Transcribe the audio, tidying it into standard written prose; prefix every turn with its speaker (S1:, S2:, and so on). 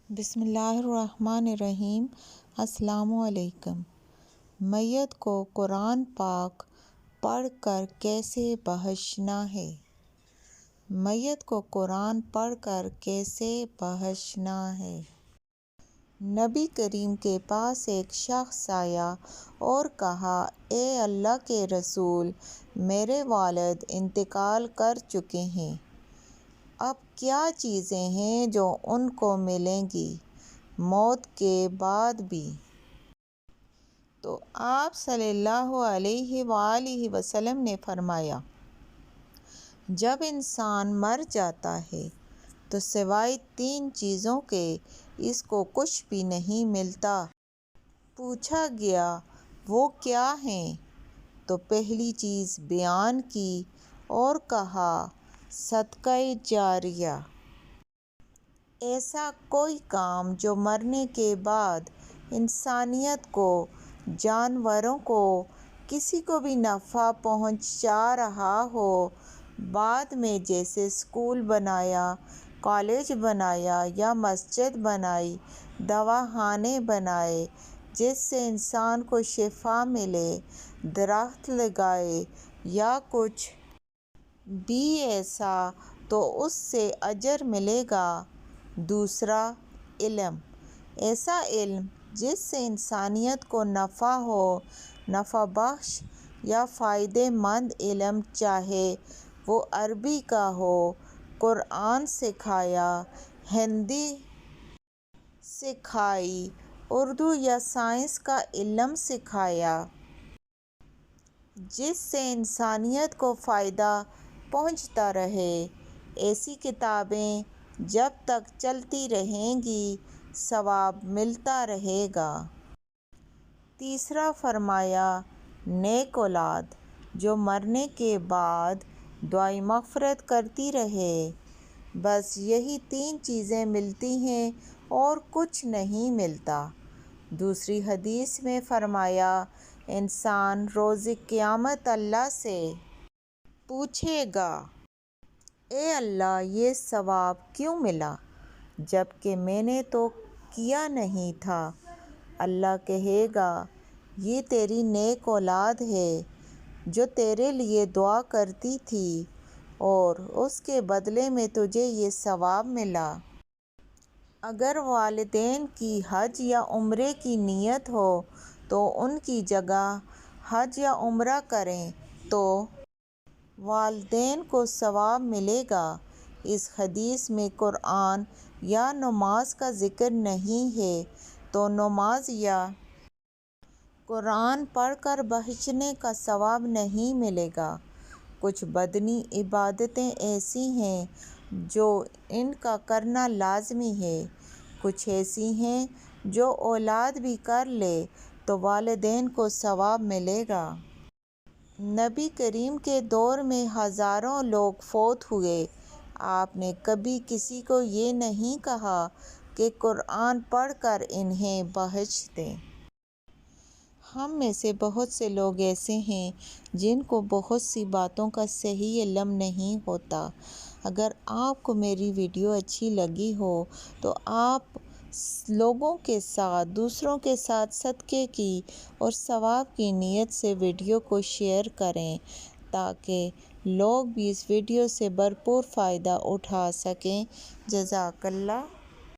S1: بسم اللہ الرحمن الرحیم۔ السلام علیکم۔ میت کو قرآن پاک پڑھ کر کیسے بخشنا ہے؟ میت کو قرآن پڑھ کر کیسے بخشنا ہے؟ نبی کریم کے پاس ایک شخص آیا اور کہا، اے اللہ کے رسول، میرے والد انتقال کر چکے ہیں، اب کیا چیزیں ہیں جو ان کو ملیں گی موت کے بعد بھی؟ تو آپ صلی اللہ علیہ وآلہ وسلم نے فرمایا، جب انسان مر جاتا ہے تو سوائے 3 چیزوں کے اس کو کچھ بھی نہیں ملتا۔ پوچھا گیا وہ کیا ہیں؟ تو پہلی چیز بیان کی اور کہا، صدقہ جاریہ۔ ایسا کوئی کام جو مرنے کے بعد انسانیت کو، جانوروں کو، کسی کو بھی نفع پہنچا رہا ہو، بعد میں جیسے اسکول بنایا، کالج بنایا یا مسجد بنائی، دواخانے بنائے جس سے انسان کو شفا ملے، درخت لگائے یا کچھ بھی ایسا تو اس سے اجر ملے گا۔ دوسرا، علم، ایسا علم جس سے انسانیت کو نفع ہو، نفع بخش یا فائدہ مند علم، چاہے وہ عربی کا ہو، قرآن سکھایا، ہندی سکھائی، اردو یا سائنس کا علم سکھایا، جس سے انسانیت کو فائدہ پہنچتا رہے۔ ایسی کتابیں جب تک چلتی رہیں گی ثواب ملتا رہے گا۔ تیسرا فرمایا، نیک اولاد جو مرنے کے بعد دعائے مغفرت کرتی رہے۔ بس یہی 3 چیزیں ملتی ہیں اور کچھ نہیں ملتا۔ دوسری حدیث میں فرمایا، انسان روز قیامت اللہ سے پوچھے گا، اے اللہ یہ ثواب کیوں ملا جبکہ میں نے تو کیا نہیں تھا؟ اللہ کہے گا، یہ تیری نیک اولاد ہے جو تیرے لیے دعا کرتی تھی اور اس کے بدلے میں تجھے یہ ثواب ملا۔ اگر والدین کی حج یا عمرے کی نیت ہو تو ان کی جگہ حج یا عمرہ کریں تو والدین کو ثواب ملے گا۔ اس حدیث میں قرآن یا نماز کا ذکر نہیں ہے تو نماز یا قرآن پڑھ کر بخشنے کا ثواب نہیں ملے گا۔ کچھ بدنی عبادتیں ایسی ہیں جو ان کا کرنا لازمی ہے، کچھ ایسی ہیں جو اولاد بھی کر لے تو والدین کو ثواب ملے گا۔ نبی کریم کے دور میں ہزاروں لوگ فوت ہوئے، آپ نے کبھی کسی کو یہ نہیں کہا کہ قرآن پڑھ کر انہیں بخش دیں۔ ہم میں سے بہت سے لوگ ایسے ہیں جن کو بہت سی باتوں کا صحیح علم نہیں ہوتا۔ اگر آپ کو میری ویڈیو اچھی لگی ہو تو آپ لوگوں کے ساتھ، دوسروں کے ساتھ صدقے کی اور ثواب کی نیت سے ویڈیو کو شیئر کریں تاکہ لوگ بھی اس ویڈیو سے بھرپور فائدہ اٹھا سکیں۔ جزاک اللہ۔